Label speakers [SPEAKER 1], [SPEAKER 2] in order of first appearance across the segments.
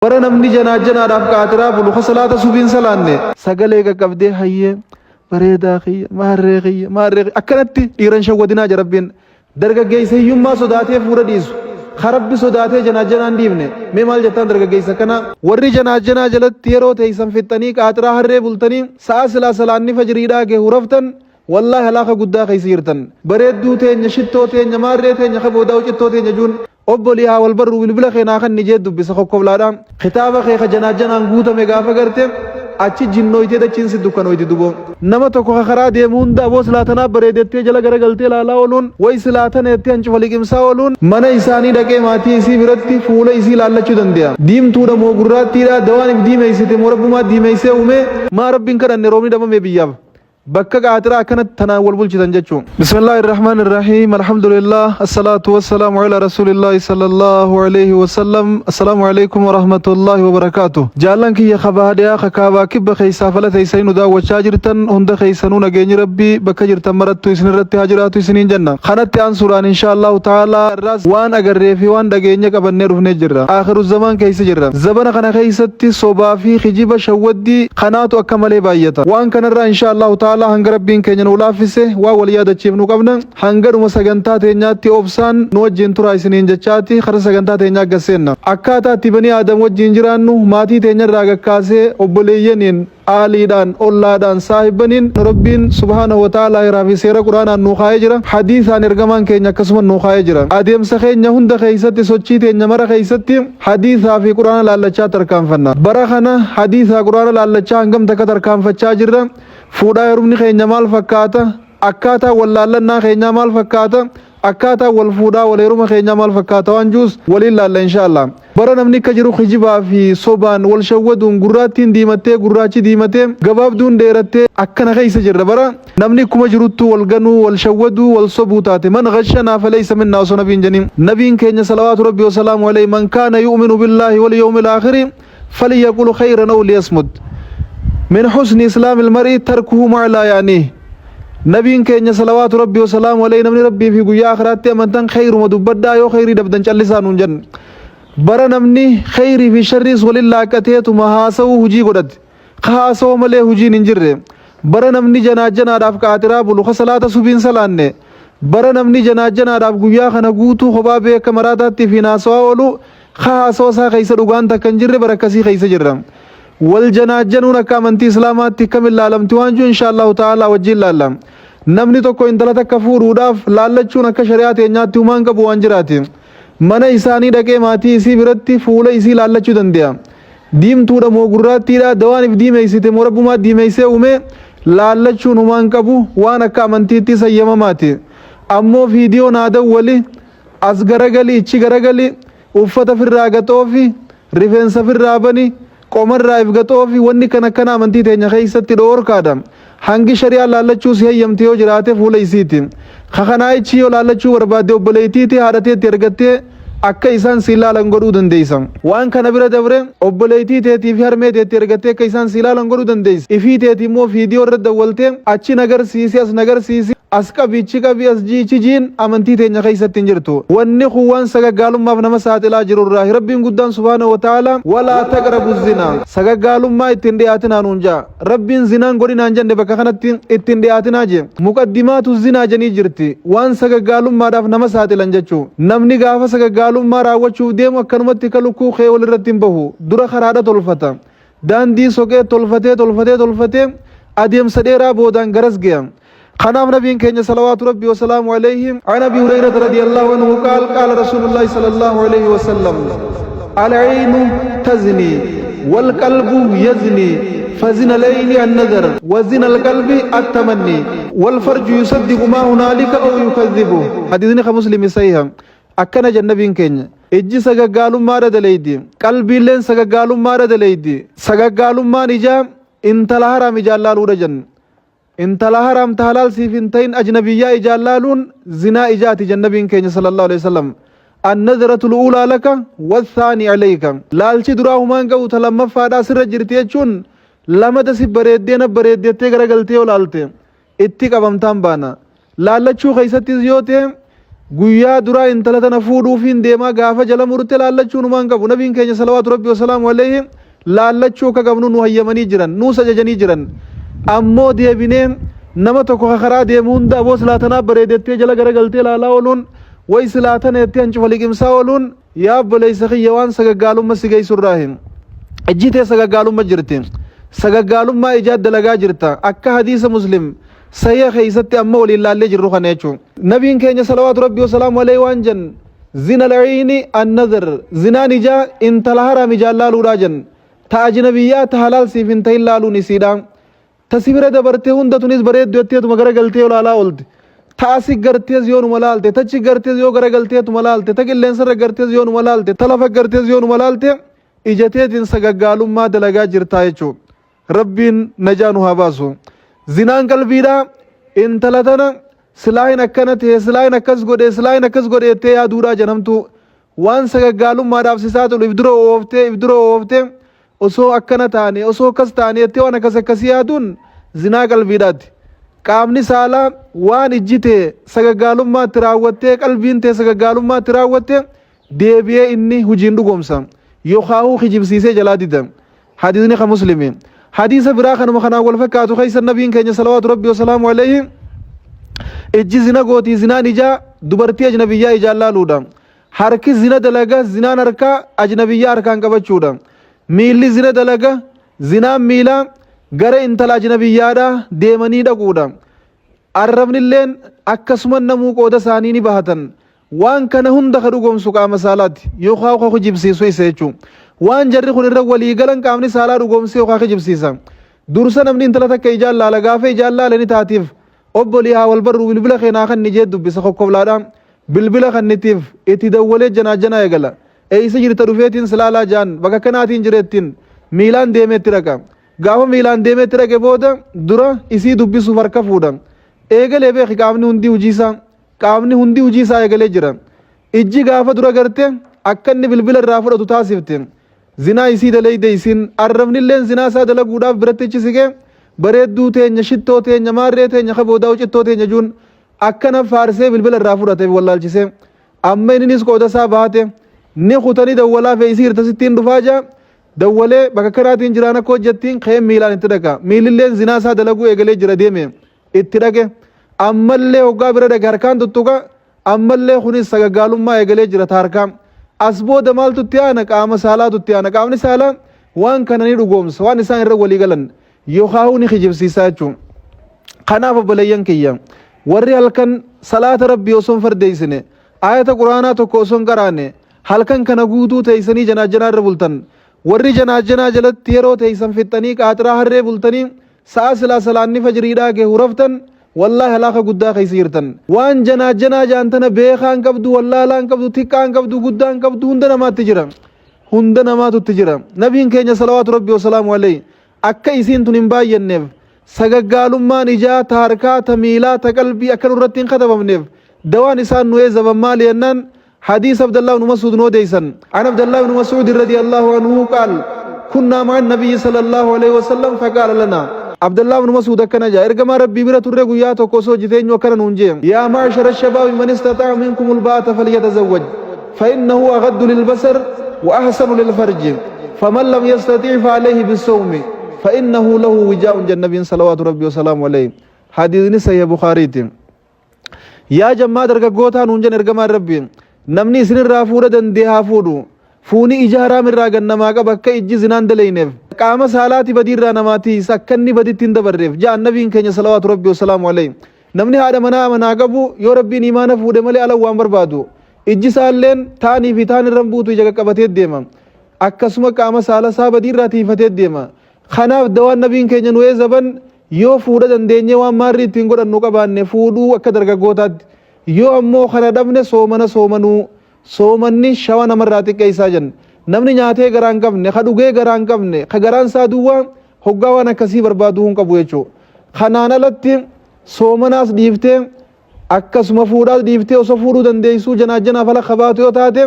[SPEAKER 1] bara namni janaajanaadhaaf qaatiraa bulu salaata subiin salaanne sagalee qaqqabdee hayyee bareedaa kiyya maarree kiyya akkanatti dhiiran shawwadinaa jarabbiin dargaggeessa hiyyummaa sodaatee fuudha dhiisu harabbi sodaatee janaajanaan dhiifne mee maal jettaan dargaggeessa kana warri janaajanaa jalatti yeroo teeysan fixxanii qaatiraa harree bultanii sa'a silaa salaanni fajriidhaa gee huraftan wallahi halaaka guddaa keessa jirtan bareedduu teenya shittoo teenya maarree teenya kaboodaa ucittoo teenya juun obbolii haa wal barru bilbila keenaa kan ni jee dubbisa kokkoblaadha kitaaba kee ka janaajanaan guutame gaafa garte achi jinnooytee dachiinsi dukkanoyti duboo nama tokko karaa deemu hunda aboo silaatanaa bareedettee jala garagaltee ilaalaa ooluun way silaataneettee hancufa liqimsaa ooluun mana isaanii dhaqee maatii isii biratti fuula isii laallachuu danda'a diimtuudha moo gurraattiidha dawaaniif diimeessite moo rabbumaa diimeessee uume maa rabbiin kadhanne roobni dhabame biyyaaf bakka qaatiraa akkanatti tanaan wal bulchitan jechuun bismillaahi irrahmaan irrahiim alhamdulillah assalaatu wassalaamu ala rasuulillaahi sallallahu alayhi wasallam assalaamu alaykum warahmatullaahi wabarakaatu jaallan kiyya kabaadhiyaa kakaabaa kibba keeysaa fala teeysanii nu daawwachaa jirtan hunda keeysanuu nageenyi rabbii bakka jirtan marattu isin irratti haa jiraatu isiniin jenna kanatti aansuudhaan inshaa allahu ta'aalaa irraas waan agarree fi waan dhageenya qabannee dhufnee jirra aakhiru zamaan keeysa jirra zabana kana keeysatti sobaa fi kijiba shawwaddii kanaatu akka malee baay'ata waan kanarraa inshaa allahu ta'aalaa hanga rabbiin keenya nu laaffise waa wal yaadachiifnu qabna hangadhuma sagantaa teenyaatti obsaan nu wajjin turaa isiniin jechaati kara sagantaa teenyaa gasseenna akkaataa itti banii aadam wajjin jiraannu maatii teenya irraa gakkaasee obboleeyyaniin aaliidhaan ollaadhaan saahibaniin rabbiin subhaanahu wa ta'aalaa hiraa fi seera quraanaan nuu kaa'ee jira hadiisaan ergamaan keenya akkasuma nuu kaa'ee jira adeemsa keenya hunda keeysatti sochii teenya mara keeysatti hadiisaa fi quraana laallachaa tarkaanfanna bara kana hadiisaa quraana laallachaa hangam takka tarkaanfachaa jirra fuudhaa heerumni keenya maal fakkaata akkaataa wal laallannaa keenyaa maal fakkaata akkaataa wal fuudhaa wal heeruma keenyaa maal fakkaata waan juus waliin laalla inshaallah bara namni akka jiru kijibaa fi sobaan wal shawwaduun gurraattiin diimattee gurraachi diimatee gabaabduun dheerattee akkana keeysa jirra bara namni kuma jiruttu wal ganuu wal shawwaduu wal sobuu taate man ghashanaa falaysa minnaa osoo nabiin jeniin nabiin keenya salawaatu rabbi wasalaamu alayhi man kaana yu'minu billaahi wal yawmil aakhiri falyaqul khayran aw liyasmut من حسن إسلام المرء تركه ما لا يعنيه نبيين كينيا صلوات ربي وسلام عليه نمني ربي في قيا آخرات أمنتن خير ومدبدا يو خيري دبدن چلسان جن برا نمني خيري في شر ولله كتيت محاسو هجي قدد خاسو ملي هجي ننجر برا نمني جناجنا داف كاترا بلو خصلاة سبين سلانه برا نمني جناجنا داف قيا خنا قوتو خبابه كمراتات في ناسوا ولو خاسو سا خيس دوغان تکنجر بركسي خيس جرم والجناجنون كامنتي اسلامات كامل العالم توانجو ان شاء الله تعالى وجل لالم نمني توكو انتلا تكفور وداف لالچون اك شریعت نياتي ومان كبو انجراتي من اساني دكه ماتي اسی برتي فول اسی لالچو دنديا ديم تودا مو غراتي دا دوان ديم ايسيته مربما ديم ايسه اومه لالچون ومان كبو وانا كامنتي تي سيمماتي امو فيديو نادا ولي اسغرغلي چغرغلي وفتا فراغتوفي ريفنس فرابني qomarraa ifgatoo fi wanni kana amantii teenya keessatti dhoorkaadha hangi shari'aa laallachuu si hayyamte yoo jiraate fuula isiiti kakanaayichi yoo laallachuu barbaadde obboleettiiti haadhateetti ergattee akka isaan si ilaalan godhuu dandeeysan waan kana bira dabre obboleettii teetii fi harmee teetti ergattee akka isaan si ilaalan godhuu dandeeysa ifii teetii immoo viidiyoo irra dawwaltee achi nagarsiisi as nagarsiisi as qabichi qabi as jiichi jiin amantii teenya keessatti hin jirtu wanni kun waan sagaggaalummaaf nama saaxilaa jirurraa rabbiin guddaan subhaanahu wa ta'aalaa walaa taqrabu zinaa sagaggaalummaa ittiin dhiyaatinaa nuun jaa rabbiin zinaan godhinaan jenne bakka kanatti ittiin dhiyaatinaa je muqaddimaatu zinaa janii jirti waan sagaggaalummaadhaaf nama saaxilan jechuu namni gaafa sagaggaalummaa raawwachuuf deemu akkanumatti kalukkuu kee walirratti hin bahu dura karaadha tolfata daandii soqee tolfatee adeemsa dheeraa boodaan garas ge'a خنام نبي كينيا صلوات ربي وسلام عليهم عن ابي هريره رضي الله عنه قال قال رسول الله صلى الله عليه وسلم العين تزني والقلب يزني فزنا العين النظر وزنا القلب التمني والفرج يصدق ما هنالك او يكذبه حديثنا مسلم صحيح akkana jannabiin keenya ijji sagaggaalummaadha daleeydi qalbiilleen sagaggaalummaadha daleeydi sagaggaalummaan ijaa intala haram ijaallaaluudha janna intala haram tahalaal siif hin ta'in ajnabiyyaa ijaallaaluun zinaa ijaati jannabiin keenya sallallahu alaihi wasallam النظرة الأولى لك والثاني عليك لالشي دراه مان قو تلما فادا سر جرتي چون لما تسي بريدتي غرغلتي ولالتي اتي قبمتان بانا لالچو خيستي زيوتي guyyaa duraa intala tana fuudhuufiin deemaa gaafa jala murte laallachuu numaan qabu nabiin keenya salawaatu rabbi wasalaamu alayhi laallachuu akka qabnu nu hayyamanii jiran nuus ajajanii jiran ammoo deebinee nama tokko karaa deemu hunda aboo silaatanaa bareedettee jala garagaltee laalaa ooluun way silaatana jettee hancufa liqimsaa ooluun yaa obboleessa kiyya waan sagaggaalumma si geessurraa hin ejjitee sagaggaalumma jirti sagaggaalummaa ijaad dalagaa jirta akka hadiisa muslim sayya keeysatti amma waliin laallee jirru kana jechuun nabiin keenya salawaatu rabbi wasalaamu alayhi waan jen zina laciini annadar zinaan ijaa intala haraam ijaan laaluudhaa jen ta ajnabiyyaa ta halaal siif hin ta'in laaluun isiidha ta sibira dabartee hunda tunis bareeddu jetteetuma garagaltee olaalaa oolti ta asi gartees yoo numa laalte tachi gartees yoo garagalteetuma laalte ta qilleensarra gartees yoo numa laalte ta lafa gartees yoo numa laalte ijateetiin sagaggaalummaa dalagaa jirtaa jechuu rabbiin najaa nu haa baasu zinaan qalbiidha intala tana silaahin akkana ta'e silaahin akkas godhe jettee yaaduudhaa janamtu waan sagaggaalummaadhaaf sisaa tolu if dura ooftee osoo akkana taane osoo akkas taane jettee waan akkasii yaaduun zinaa qalbiidhaati qaamni saalaa waan ijjite sagaggaalummaatti raawwattee qalbiin tee sagaggaalummaatti raawwatte deebi'ee inni hujiin dhugoomsa yookaahuu kijibsiisee jalaa dida hadiisni ka muslimi hadiisa biraa kanuma kanaan wal fakkaatu keessa nabiin keenya salawaatu rabbi wasalaamu alayhi ijji zina gootii zinaan ijaa dubartii ajnabiyyaa ijaan laaluudha harki zina dalaga zinaan harkaa ajnabiyyaa harkaan qabachuudha miilli zina dalaga zinaan miilaa gara intala ajnabiyyaadha deemanii dhaquudha arrabnilleen akkasuma namuu qooda isaanii ni bahatan waan kana hunda ka dhugoomsu qaama saalaati yookaan ka hujibsiisu isa jechuun waan jarri kun irra walii galan qaamni saalaa dhugoomsee yookaan ka jibsiisa dursa namni intala takka ijaan laala gaafa ijaan laalani taatiif obbolii haa wal barru bilbila keenaa kan nijee dubbisa kokkoblaadha bilbila kannitiif itti dawwalee janaa eegala eeysa jirta dhufeetiin silaalaa jaan bakka kanaatiin jireettiin miilaan deemeetti dhaqa gaafa miilaan deemeetti dhaqe booda dura isii dubbisuuf harka fuudha eegalee beeki qaamni hundi hujiisaa eegalee jira ijji gaafa dura garte akka inni bilbila irraa fudhatu taasifte zinaa isii daleyde isin arrabnilleen zinaa isaa dalaguudhaaf biratti ichisige bareedduu teenya shittoo teenya maarree teenya kaboodaa cittoo teenya juun akkana faarsee bilbila irraa fudhate wallaalchise amma innis qooda isaa baate ni kutanii dawwalaa fe'isii hirtasittiin dhufaa jaa dawwalee bakka kanaatiin jiraan akka hojjettiin ka'een miilaan itti dhaqa miililleen zinaa isaa dalaguu eegalee jira deeme itti dhaqe ammallee hoggaa bira dhaqe harkaan tuttuqa ammallee kunis sagaggaalummaa eegalee jira taarkaa as booda maaltu itti aana qaama saalaatu itti aana qaamni saalaa waan kana ni dhugoomsa waan isaan irra walii galan yookaan ni kijibsiisaa jechuun kanaaf obboleeyyan kiyya warri halkan salaata rabbii osoo hin fardeessine ayata quraanaa tokko osoo hin qaraane halkan kana guutuu teessanii janaa irra bultan warri janaa jalatti yeroo teessan fixxanii qaaxiraa harree bultanii sa'a silaa salaanni fajriidhaa gee huraftan wallaahi halaaka guddaa keessa jirtan waan janaa jaantana beekaan qabdu wallaalaan qabdu xiqqaan qabdu guddaan qabdu hunda namaatutti jira nabiin keenya salawaatu rabbi wasalaamu alayhi akka isiin tun hin baay'anneef sagaggaalummaan ijaa ta harkaa ta miilaa ta qalbii akka nurratti hin katabamneef dawaan isaan nu eezaban maali jennaan حديث عبد الله بن مسعود نوديسن عن عبد الله بن مسعود رضي الله عنه قال كنا مع النبي صلى الله عليه وسلم فقال لنا عبد الله بن مسعود كان جاء ارجما ربي بيرا ترى غيا تو كوسو جيتين وكان نونجي يا معشر الشباب من استطاع منكم الباءة فليتزوج فإنه أغض للبصر وأحسن للفرج فمن لم يستطيع فعليه بالصوم فإنه له وجاء النبي صلوات ربي وسلامه عليه حديث صحيح البخاري يا جماعة درغوتا نونجن ارجما ربي namni isinirraa fuudha dandee haa fuudhu fuuni ija haraam irraa gannamaa qaba akka ijji zinaan daleyneef qaama saalaati badiirraa namaatiis akka inni baditti hin dabarreef jaa nabiin keenya salawaatu rabbi wasalaamu alayhi namni haadha manaa qabu yoo rabbiin imaana fuudhe malee ala waan barbaadu ijji isaalleen taanii fi taan irran buutu ija qaqqabatee deema akkasuma qaama saala isaa badiirraa tiifatee deema kanaaf dawaan nabiin keenya nu eezaban yoo fuudha dandeenye waan maarrii ittiin godhannu qabaanne fuudhuu akka dargaggootaatti yoo ammoo kana dhabne soomanni shawa namarraa xiqqeessaa jenna namni nyaatee garaan qabne ka dhugee garaan qabne ka garaan isaa duwwaa hoggaa waan akkasii barbaaduu hin qabu jechuudha kanaan alatti soomanaas dhiiftee akkasuma fuudhaas dhiiftee osoo fuudhuu dandeessuu janaaf ala qabaatu yoo taate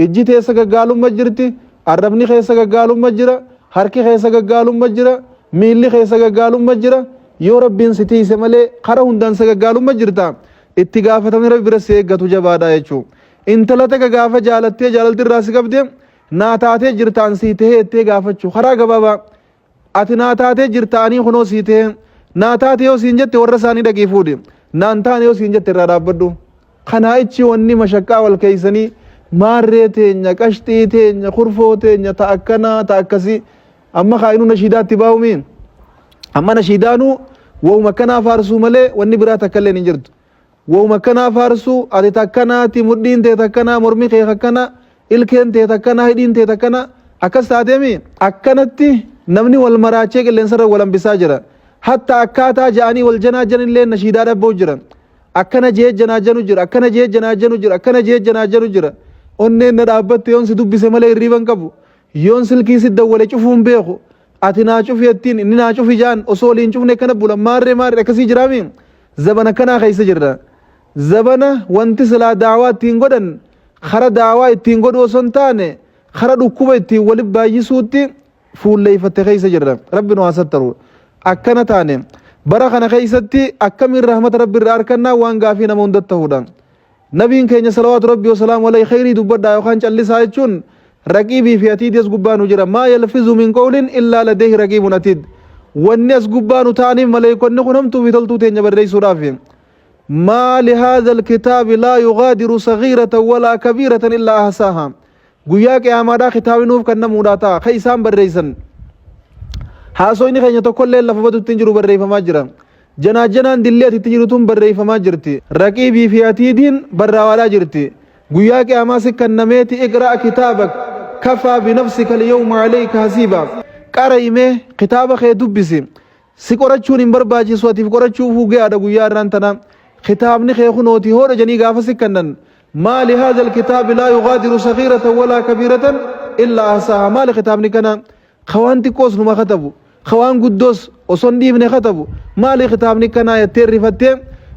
[SPEAKER 1] ijji teessa gaggaalumma jirti arrabni keessa gaggaalumma jira harki keessa gaggaalumma jira miilli keessa gaggaalumma jira yoo rabbiin si tiise malee kara hundaan sa gaggaalumma jirta itti gaafatamni rabbi bira si eeggatu jabaadha jechuudha. Intala takka gaafa jaalattee jaalalti irraa si qabde naa taatee jirtaan sii tahee ittee gaafachuu karaa gabaabaa ati naa taatee jirtaanii kunoo sii tahee naa taatee yoo siin jette warra isaanii dhaqii fuudhi naan taane yoo siin jette irraa dhaabbadhu. Kanaa ichi wanni mashaqqaa wal keeysanii maarree teenya qashxii teenya kurfoo teenya ta akkanaa ta akkasii amma kaa'inuu nashiidaatti baa'umiin amma nashiidaanuu wawuma akkanaa faarsuu malee wanni biraa takka illee hin jirtu. Wawuma akkanaa faarsuu ati takkanaati mudhiin tee takkanaa mormi kee takkanaa ilkeen tee takkanaa hidhiin tee takkanaa akkas taateemi akkanatti namni wal maraachee qilleensarra wal hambisaa jira. Hatta akkaataa ja'anii wal janaajan illee nashiidaa dhabboo jira. Akkana jee janaajanu jira akkana jee janaajanu jira akkana jee janaajanu jira. Onneen na dhaabbatte yoon si dubbise malee hirriiban qabu yoon silkii si dawwale cufuun beeku ati naa cufi jettiin inni naa cufi jaan osoo waliin cufne kana bulan maarree akkasii jiraami. Zabana kanaa keessa jirra. Zabana wanti silaa daawaa ittiin godhan kara daawaa ittiin godhu osoo hin taane kara dhukkuba ittiin walitti baay'isuutti fuulleeffatte keessa jirra. Rabbi nu haa sattaru. Akkana taane bara kana keessatti akkamiin rahmata rabbi irraa harkannaa waan gaafii nama hundatti ta'uudha. Nabiin keenya salawaatu rabbi wasalaamu alayhi khayrii dubbadhaa yookaan callisaa jechuun raqiibii fi atiidiis gubbaa nu jira. Maa yalfizu min qawlin illaa ladeehi raqiibun atiid. Wanni as gubbaa nu ta'aniif maleekonni kun hamtuu fi toltuu teenya barreessuudhaaf. ما لهذا الكتاب لا يغادر صغيرة ولا كبيرة إلا أحصاها. قياك يا مادا كتاب نوف كنا مولاتا خيسان بريسن حاسويني خيني تقول لي لفظة تنجرو بري فما جرا جنان دلية تنجرو بري فما جرتي ركيبي في أتيدين برا ولا جرتي قياك يا ماسك النميتي اقرأ كتابك كفى بنفسك اليوم عليك حسيبا قرأيمه كتابك يدبسي سيقرأتشون برباجي سواتي فقرأتشو فوقي هذا قيار رانتنا كتابني خيخنوتي هو رجني غافس كنن ما لهذا الكتاب لا يغادر صغيرة ولا كبيرة إلا أحصاها. ما لكتابني كنا خوانتي كوس نما خطبو خوان قدوس وصندي من خطبو ما لكتابني كنا يتير فتي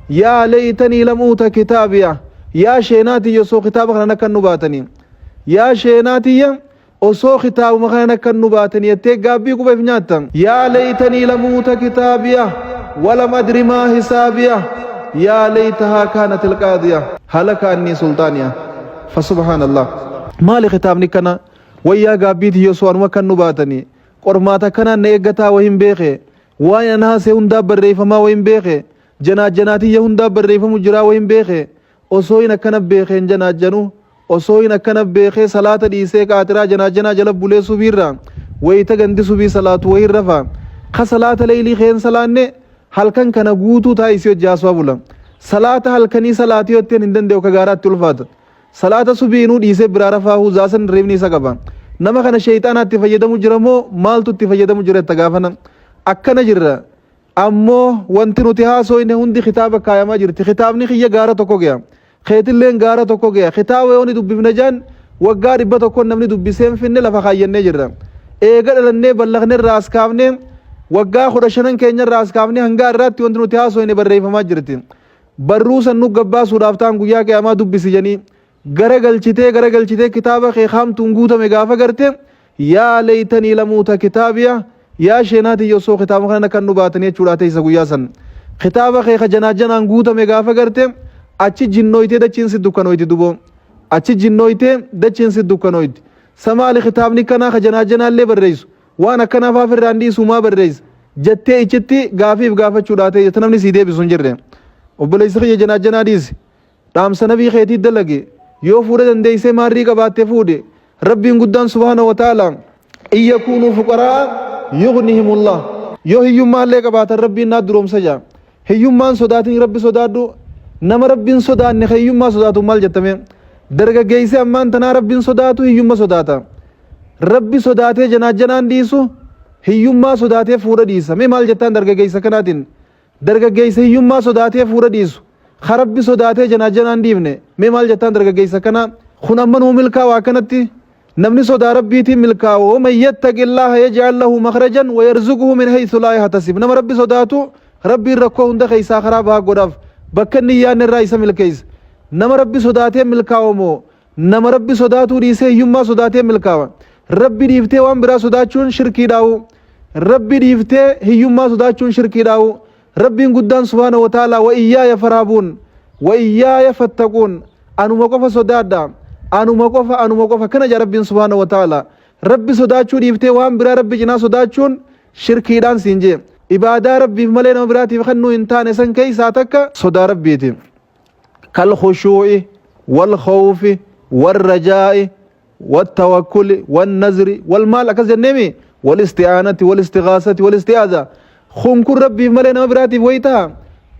[SPEAKER 1] يا ليتني لموت كتابيا يا شيناتي يسو كتابك لنا كنباتني يا شيناتي وسو كتاب مخانا كنباتني يتيك غابي كوبا فنياتا يا ليتني لموت كتابيا ولم أدري ما حسابيا يا ليتها كانت القاضية هلك أني سلطانيا. فسبحان الله ما لختابني كنا ويا قابيتي يسوان وكان نباتني قرماتا كنا نيقتا وهم بيخي وانا ناسي هندا بريفا ما وهم بيخي جناتي يهندا بريفا مجرا وهم بيخي وصوين كنا بيخي جنو وصوين كنا بيخي صلاة ديسي كاترا جنا جلب بولي سبيرا ويتا غندي سبي صلاة وين رفا خصلاة ليلي خين صلاة halkan kana guutuu taa'isii hojjaasuu bulan salaata halkanii salaatii hojjetan hin danda'u ka gaaraatti ulfaata salaata subiinuu dhiisee biraa rafaa zaasan reebni isa qaba nama kana sheeyxaanaatti fayyadamu jira moo maaltu itti fayyadamu jira itti gaafana akkana jirra ammoo wanti nuti haasoyne hundi kitaaba kaayamaa jirti kitaabni kiyya gaara tokko gaya keetilleen gaara tokko gaya kitaaba yooni dubbifne jaan waggaa 100 namni dubbiseen finne lafa kaayyannee jirra eega dhalannee ballaqnee raas kaafnee waggaa 15 keenya raas kaafnee hanga irratti wanti nuti haasoyne barreeffamaa jirti barruu san nu gabbaasuudhaaf ta'an guyyaa qiyaamaa dubbisi janii garagalchitee kitaaba kee haamtuun guutame gaafa garte yaa leeytanii lamuuta kitaabiya yaa sheenaati yosoo kitaaba kana kan nu baatanii jechuudha teessa guyyaa san kitaaba kee janaan guutame gaafa garte achi jinnooytee dachiin si dukkanoyti dubo achi jinnooytee dachiin si dukkanoyti samaali kitaabni kanaa janaallee barreessu waan akkanaaf afirraan dhiisuu maa barreessa jettee ichitti gaafiif gaafachuudhaa ta'e jette namni sii deebisu hin jirre obboleessi kiyya janaa dhiisi dhaamsa nabii keetii dalage yoo fuudha dandeessee maarrii qabaattee fuudhe rabbiin guddaan subhaanahu wa ta'ala in yakuunuu fuqaraa yughnihimullah yoo hiyyummaallee qabaatan rabbiin naa duroomsa jaa hiyyummaan sodaatiin rabbi sodaadhu nama rabbiin sodaanne hiyyummaa sodaatu maal jettame dargaggeessee ammaan tanaa rabbiin sodaatu hiyyumma sodaata rabbi sodaatee janaan dhiisu hiyyummaa sodaatee fuudha dhiisa mee maal jettaan dargaggeessa kanaatiin dargaggeessa hiyyummaa sodaatee fuudha dhiisu rabbi sodaatee janaan dhiifne mee maal jettaan dargaggeessa kana kun amma nuu milkaa'u akkanatti namni sodaa rabbiitiin milkaa'u waman yattaqillaaha yaj'al lahu makhrajan wa yarzuquhu min haythu laa yahtasib nama rabbi sodaatu rabbiin rakkoo hunda keessaa karaa bahaa godhaaf bakka inni yaadne irraa isa milkeessa nama rabbi sodaatee milkaa'u moo nama rabbi sodaatuu dhiisee hiyyummaa sodaatee milkaa'a rabbi dhiiftee waan biraa sodaachuun shirkiidhaa'u rabbi dhiiftee hiyyummaa sodaachuun shirkiidhaa'u rabbiin guddaan subhaanahu wa ta'ala wa iyyaaya faraabuun وإياي فاتقون أنو مقف صدادا أنو مقف كنا جا رب سبحانه وتعالى ربي صداتشون يفتي وهم برا ربي جنا صداتشون شركي دان سينجي إبادة ربي ملينا براتي فخنو انتان سن كي ساتك صدا ربيتي كالخشوع والخوف والرجاء والتوكل والنذر والمال أكزنمي والاستعانة والاستغاثة والاستعاذة خون كل ربي ملينا براتي ويتا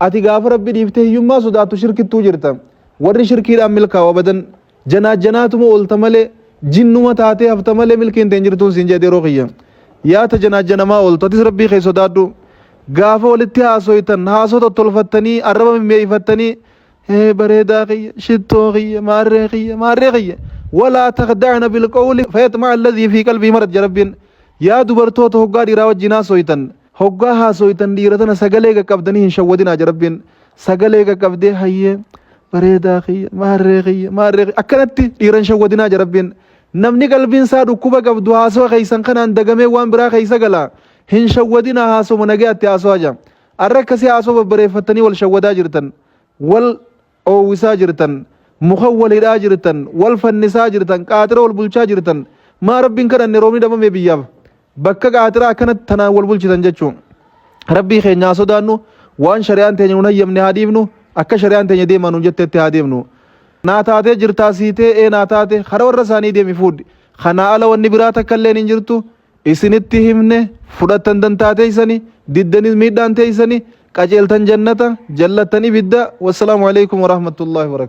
[SPEAKER 1] أتي غاف ربي ديفته يما صداتو شركي توجرتا ورن شركي دام ملكا وبدن جنات مو ultamale jinnuma taate haftamale milkiin teenjirtuun siin jedhee roqiyya yaata jana ma oltatis rabbii kee sodaadhu gaafa walitti haasoytan haasoo tottolfattanii arraba mimmeeyfattanii bareedaa kiyya shittoo kiyya maarree kiyya walaa taqdacna bilqawli fayatmaca alladii fi qalbii marad jarabbiin yaa dubartoota hoggaa dhiiraa wajjin haasoytan hoggaa haasoytan dhiiratana sagalee qaqqabdanii hin shawwadinaa jarabbiin sagalee qaqqabdee hayyee bareedaa kiyya maarree akkanatti dhiiran shawwadinaa jarabbiin namni qalbiin isaa dhukkuba qabdu haasoo keeysan kanaan dagamee waan biraa keeysa gala hin shawwadinaa haasoo nagee atti haasoo aja arra akkasii haasoo babbareeffattanii wal shawwadaa jirtan wal oowwisaa jirtan muka wal hidhaa jirtan wal fannisaa jirtan qaaxira wal bulchaa jirtan maa rabbiin kadhanne roobni dhabame biyyaaf bakka qaaxira akkanatti tanaan wal bulchitan jechuun rabbii keenyaa sodaannu waan shari'aan teenya nun hayyamne haa dhiifnu akka shari'aan teenya deemaa nun jettetti haa deemnu naa taatee jirtaa siitee naa taate hara warra isaanii deemi fuudhi kanaa ala wanni biraa takka illee hin jirtu isinitti himne fudhattan dantaa teeysani diddanis miidhaan teeysani qajeeltan jannata jallattan ibidda wassalaamu alaikum warahmatullahi wabarakatuh